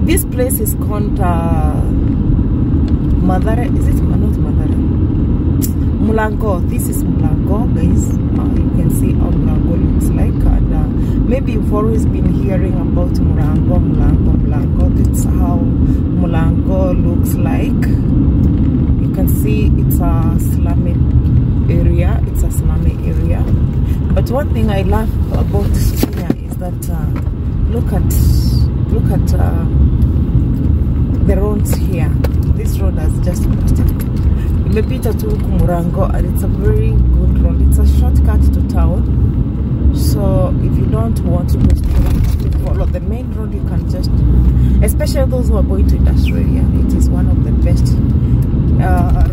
This place is called Madara. Is it not Madara? Mlango. This is Mlango, guys. You can see how Mlango looks like, and maybe you've always been hearing about Mlango. That's how Mlango looks like. You can see it's a slummy area. But one thing I love about Kenya is that look at the roads here. This road has just imepita tu Mlango, and it's a very good road. It's a shortcut to town. So if you don't want to go straight to follow the main road, you can just, especially those who are going to industrial area, it is one of the best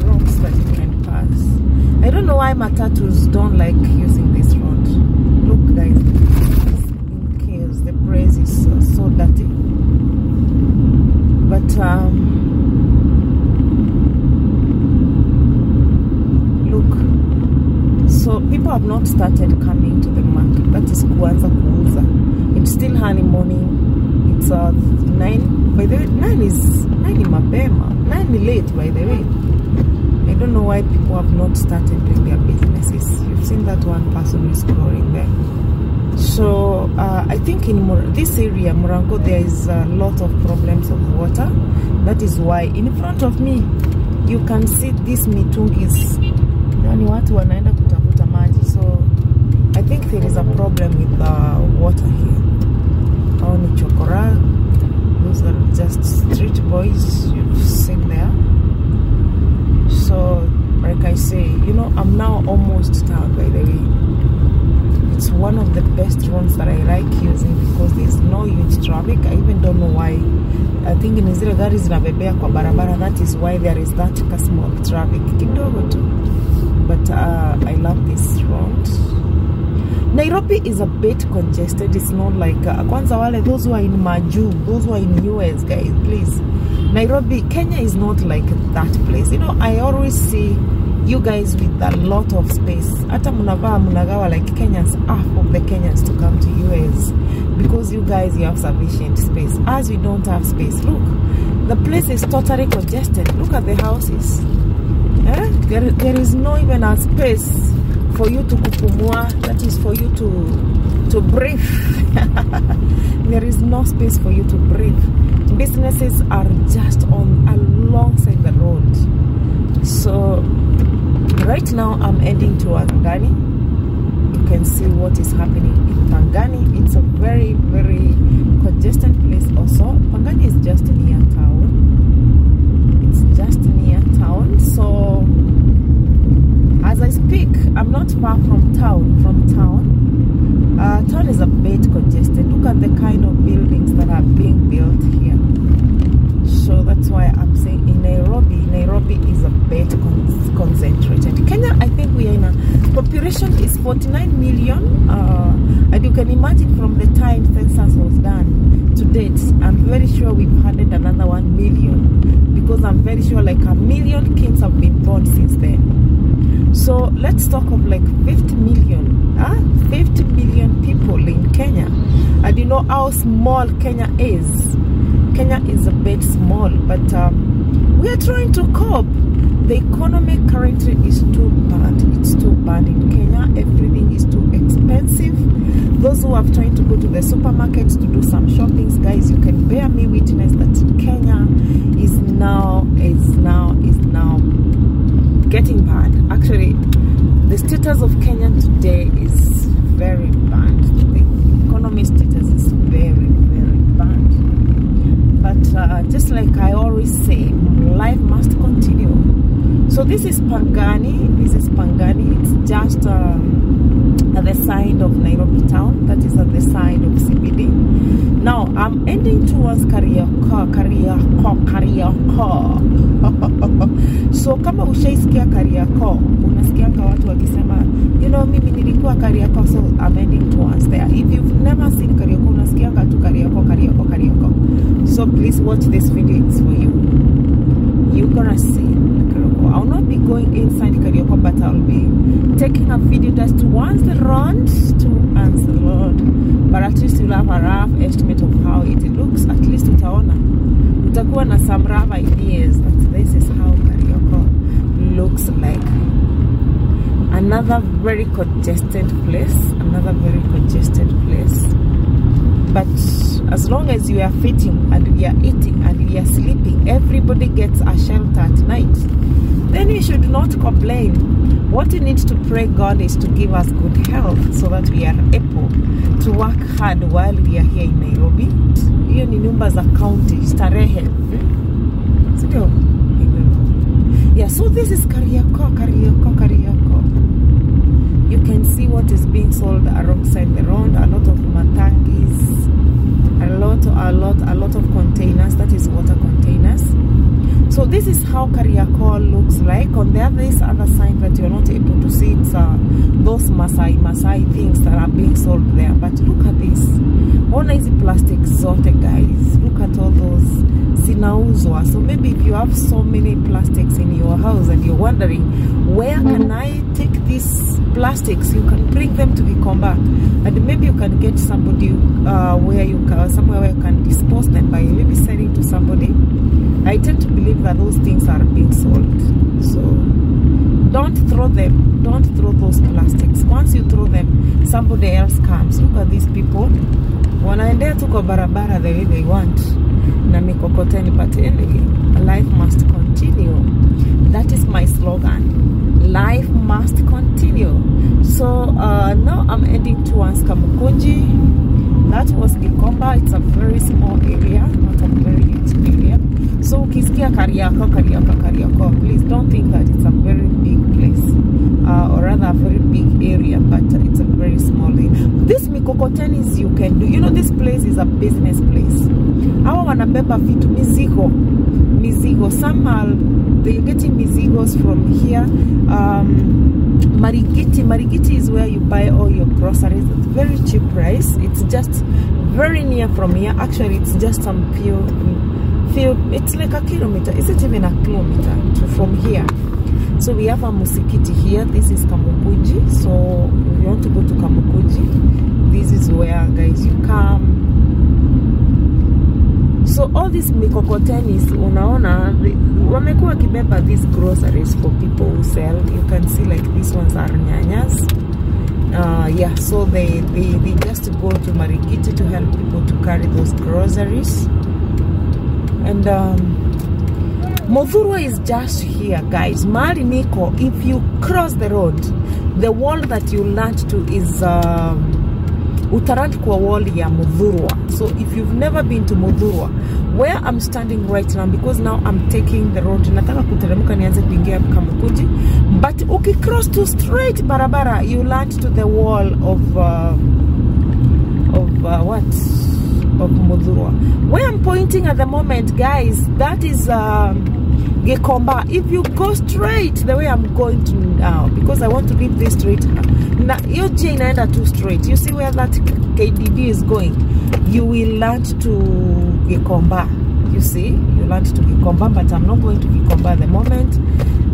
roads that you can pass. I don't know why matatus don't like using this road. Look, guys, in chaos. The place is so dirty. But look, so people have not started coming to the market. That is kuanza kuuza. It's still early morning. It's 9. By the way, 9 is mapema. 9 is late, by the way. I don't know why people have not started doing their businesses. You've seen that one person is scrolling there. So I think in this area, Mlango, there is a lot of problems of water. That is why in front of me, you can see this mitungis. Yani watu wanaenda kutafuta maji. So I think there is a problem with the water here. How ni chokora. Those are just street boys you've seen there. So like I say, you know, I'm now almost town, by the way. It's one of the best roads that I like using because there's no huge traffic. I even don't know why. I think in zile gari zinabebea kwa barabara. That is why there is that small traffic kidogo tu. But I love this road. Nairobi is a bit congested. It's not like kwanza wale, those who are in Maju, those who are in US, guys, please. Nairobi, Kenya is not like that place. You know, I always see you guys with a lot of space. Ata munagawa like Kenyans, half of the Kenyans to come to US because you guys, you have sufficient space. As we don't have space, look, the place is totally congested. Look at the houses. There is no even a space for you to kupumua, that is for you to breathe. There is no space for you to breathe. Businesses are just on alongside the road. So right now I'm heading towards Pangani. You can see what is happening in Pangani. It's a very, very congested place also. Pangani is just near town. It's just near town. So as I speak, I'm not far from town. Town is a bit congested. Look at the kind of buildings that are being built here. So that's why I'm saying in Nairobi is a bit concentrated. Kenya, I think we are in a population is 49 million. And you can imagine from the time census was done to date, I'm very sure we've added another 1 million. Because I'm very sure like 1 million kids have been born since then. So let's talk of like 50 million. 50 million people in Kenya. And you know how small Kenya is. Kenya is a bit small, but we are trying to cope. The economy currently is too bad. It's too bad in Kenya. Everything is too expensive. Those who are trying to go to the supermarkets to do some shoppings, guys, you can bear me witness that Kenya is now getting bad. Actually, the status of Kenya today is very bad. The economy status is very, very bad. But just like I always say, life must continue. So this is Pangani. It's just at the side of Nairobi town. That is at the side of CBD. Now I'm ending towards Kariakoo. So kama ushaisikia Kariakoo, unasikianga watu wakisema, you know, mimi nilikuwa Kariakoo, so I'm ending towards there. If you've never seen Kariakoo, unasikianga tu Kariakoo. So please watch this video, it's for you. You're gonna see Kariakoo. I'll not be going inside Kariakoo, but I'll be taking a video just once the round to answer the Lord. But at least you'll have a rough estimate of how it looks. At least utaona, utakuwa na some rough ideas that this is how Karioko looks like. Another very congested place, but as long as you are fitting and we are eating and we are sleeping, everybody gets a shelter at night, then you should not complain. What you need to pray God is to give us good health so that we are able to work hard while we are here in Nairobi. Hiyo ni nyumba za county, starehe. Sio? Yeah, so this is Karioko. You can see what is being sold alongside the road. A lot of matangis, a lot of containers. That is water containers. So this is how Karioko looks like. On the other side that you're not able to see, it's those Masai things that are being sold there. But look at this. Ona hizi plastic zote, guys. Look at all those zinauzwa. So maybe if you have so many plastics in your house and you're wondering, where can I take these plastics? You can bring them to Gikomba, and maybe you can get somebody somewhere where you can dispose them by maybe selling to somebody. I tend to believe that those things are being sold. So don't throw them. Don't throw those plastics. Once you throw them, somebody else comes. Look at these people. Wanaendea tuko barabara the way they want. Na mikokoteni, but anyway, life must continue. That is my slogan. Life must continue. So now I'm heading towards Kamukunji. That was Gikomba. It's a very small area, not a very huge area. So ukisikia Karioko, please don't think that it's a very big place, or rather a very big area, but it's a very small area. This mikokotenis you can do. You know, this place is a business place. Hawa wanabeba vitu, mizigo. Some they're getting mizigos from here. Marigiti is where you buy all your groceries at very cheap price. It's just very near from here. Actually, it's just some few, it's like a kilometer. Is it even a kilometer from here? So we have a musikiti here. This is Kamukunji. So if you want to go to Kamukunji, this is where, guys, you come. So all these mikokotenis, unaona, wamekuwa kibeba these groceries for people who sell. You can see like these ones are nyanyas. Yeah, so they just go to Marigiti to help people to carry those groceries. And Muthurwa is just here, guys. Mali Niko, if you cross the road, the wall that you land to is utarand kwa wall ya Muthurwa. So if you've never been to Muthurwa, where I'm standing right now, because now I'm taking the road, nataka kuteremka nianze kuingia Kamukunji, but ukicross to straight barabara, you land to the wall of Muthurwa. Where I'm pointing at the moment, guys, that is Gikomba. If you go straight the way I'm going to now, because I want to leave this straight now, your chain ender too straight. You see where that KDB is going? You will land to Gikomba. You see, you land to Gikomba, but I'm not going to Gikomba at the moment.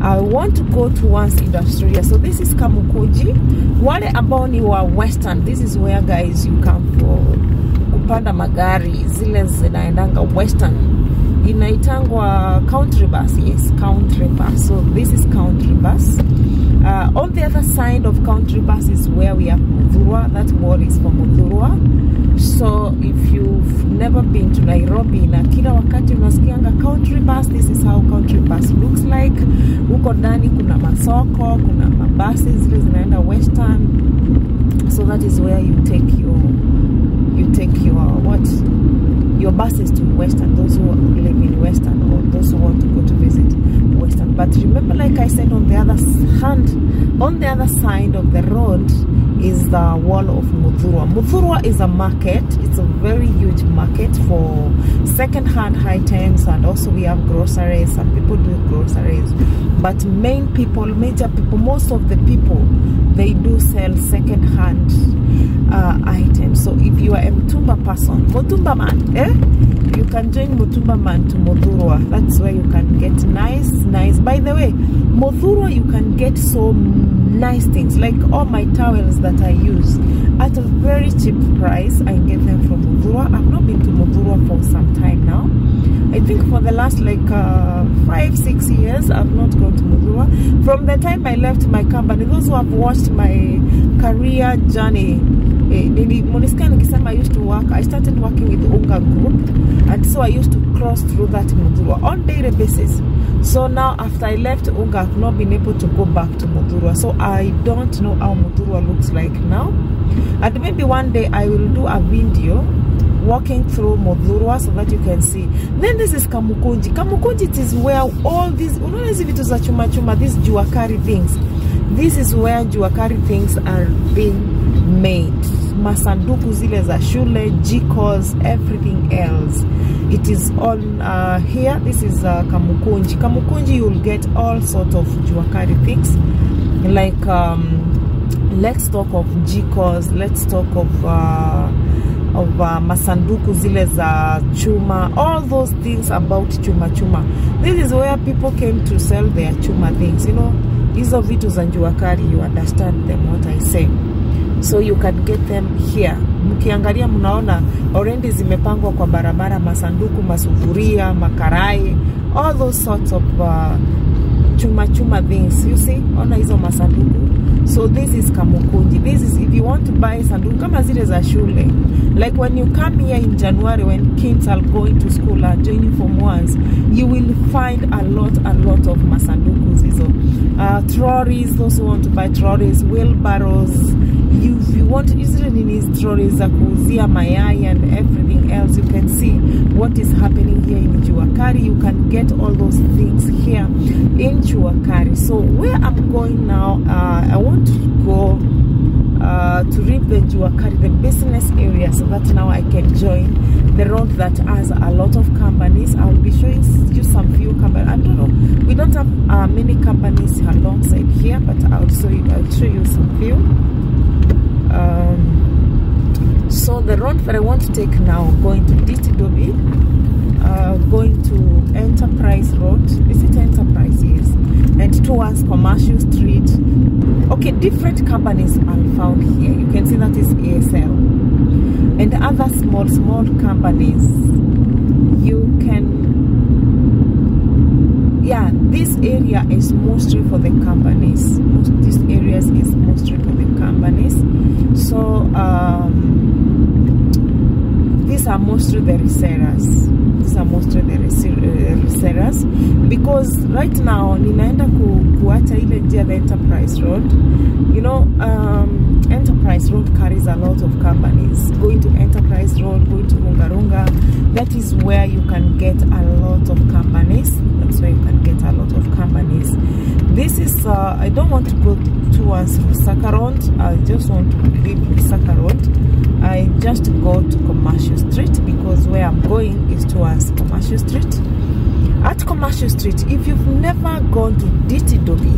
I want to go towards Industrial. So this is Kamukunji. Wale ambao ni wa Western, this is where, guys, you come for kupanda magari zile zinaendanga Western. Inaitangwa country bus. Yes, country bus. So this is country bus. On the other side of country bus is where we have Muthurwa. That wall is for Muthurwa. So if you've never been to Nairobi, na kila wakati unasikianga country bus, this is how country bus looks like. Huko ndani kuna masoko, kuna mabasi zile zinaenda Western. So that is where you take your your buses to Western, those who live in Western or those who want to go to visit Western. But remember, like I said, on the other side of the road is the wall of Muthurwa. Muthurwa is a market. It's a very huge market for second-hand items, and also we have groceries. Some people do groceries, but major people, most of the people, they do sell second-hand items. So if you are a Mutumba person, Mutumba man, you can join Mutumba man to Muthurwa. That's where you can get nice. By the way, Muthurwa, you can get so nice things. Like all my towels that I use, at a very cheap price. I get them from Mudhurwa. I've not been to Mudhurwa for some time now. I think for the last like 5-6 years I've not gone to Mudhurwa. From the time I left my company, those who have watched my career journey, I used to work, I started working with Unga Group, and so I used to cross through that Mudhurwa on daily basis. So now after I left Unga, I've not been able to go back to Mudhurwa, so I don't know how Mudhurwa looks like now. And maybe one day I will do a video walking through Mudhurwa so that you can see. Then this is Kamukunji. Kamukunji, it is where all these, these juakari things. This is where juakari things are being made. Masanduku zile za shule, jikos, everything else. It is on here. This is Kamukunji. Kamukunji, you'll get all sorts of juakari things. Like, let's talk of jikos, let's talk of masanduku zile za chuma, all those things about chuma. This is where people came to sell their chuma things, you know. Hizo vitu za juakari, you understand them what I say. So you can get them here. Mkiangalia mnaona already zimepangwa kwa barabara, masanduku, masufuria, makarai, all those sorts of chuma things. You see, ona hizo masanduku. So this is Kamukunji. This is if you want to buy sanduku kama zile za shule. Like when you come here in January, when kids are going to school or joining Form 1s, you will find a lot of masandukus. Trolleys, those who want to buy trolleys, wheelbarrows. If you want to use it in these trolleys, kuuzia mayai and everything else, you can see what is happening here in Juakari. You can get all those things here in Juakari. So where I'm going now, I want to go to reap the Juakari, the business area, so that now I can join the road that has a lot of companies. I'll be showing you some few companies. I don't know, we don't have many companies alongside here, but I'll show you some few. So the road that I want to take now, going to Ditidobi, going to Enterprise Road. Is it Enterprise? Yes. And towards Commercial Street. Okay, different companies are found here. You can see that is ASL and other small companies. You can, yeah, this area is mostly for the companies. These areas is mostly for the companies. So these are mostly the resellers. These are mostly the resellers, because right now ninaenda kuacha ile njia the Enterprise Road. You know, Enterprise Road carries a lot of companies. Going to Enterprise Road, going to Rungarunga, that is where you can get a lot of companies. That's where you can get a lot of companies. This is I don't want to go towards Lusaka Road. I just want to leave Lusaka Road. I just go to Commercial Street, because where I'm going is towards Commercial Street. At Commercial Street, if you've never gone to Ditidobi,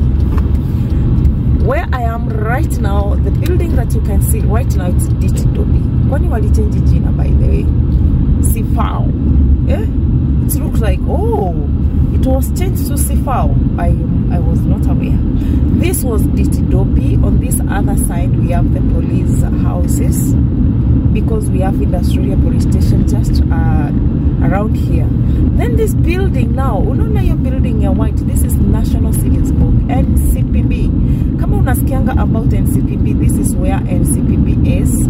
where I am right now, the building that you can see right now, it's Ditidobi. Kwani wali change jina, by the way? Sifao. Eh? It looks like, oh, it was changed to Sifao. I was not aware. This was Ditidobi. On this other side, we have the police houses, because we have industrial police station just around here. Then this building now, unaona your building ya white, this is National Cities Board, NCPB. Kama unasikianga about NCPB, this is where NCPB is.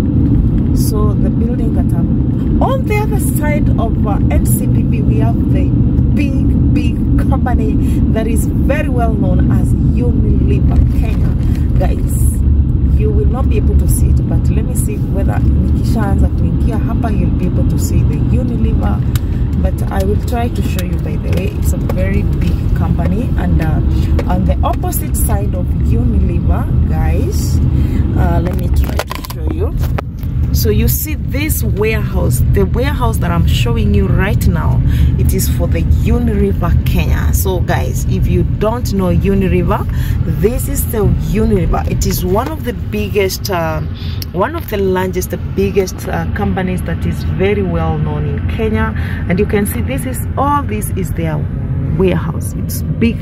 So the building that I'm on the other side of NCPB, we have the big company that is very well known as Unilever Kenya. Guys, you will not be able to see it, but let me see whether nikishaanza kuingia hapa you'll be able to see the Unilever. But I will try to show you, by the way. It's a very big company, and on the opposite side of Unilever, guys, let me try to show you. So you see this warehouse, the warehouse that I'm showing you right now, it is for the Unilever Kenya. So guys, if you don't know Unilever, this is the Unilever. It is one of the biggest, one of the largest, the biggest companies that is very well known in Kenya. And you can see this is, all this is their warehouse. It's big,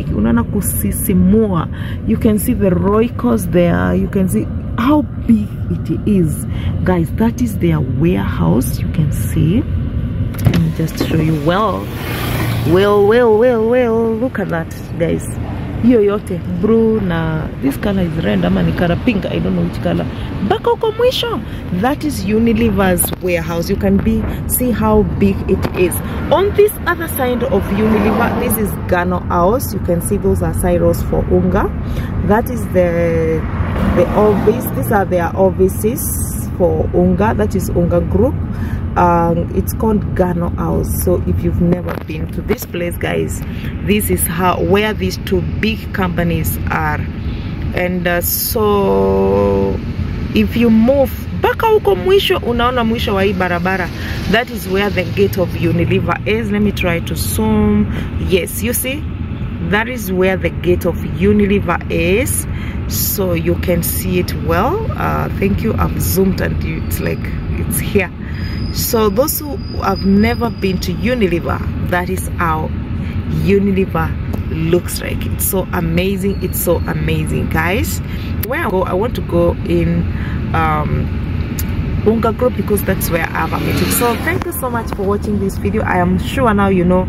unaona kusisimua. You can see the Roycos there, you can see how big it is, guys. That is their warehouse. You can see. Let me just show you. Well, look at that, guys. Hiyo yote blue na this color is red ama ni color pink, I don't know which color. Baka uko mwisho, that is Unilever's warehouse. You can see how big it is. On this other side of Unilever, this is Gano House. You can see those are silos for unga. That is the office. These are their offices for unga. That is unga group. It's called Gano House. So if you've never been to this place, guys, this is where these two big companies are. And so if you move baka huko mwisho, unaona mwisho wa hii barabara, that is where the gate of Unilever is. Let me try to zoom. Yes, you see, that is where the gate of Unilever is, so you can see it well. Thank you. I've zoomed and it's like it's here. So those who have never been to Unilever, that is how Unilever looks like. It's so amazing. It's so amazing, guys. Where I go, I want to go in Unga group because that's where I have a meeting. So thank you so much for watching this video. I am sure now you know,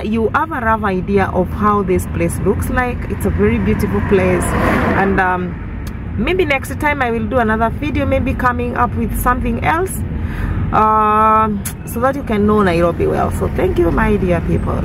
you have a rough idea of how this place looks like. It's a very beautiful place, and maybe next time I will do another video, maybe coming up with something else, so that you can know Nairobi well. So thank you, my dear people.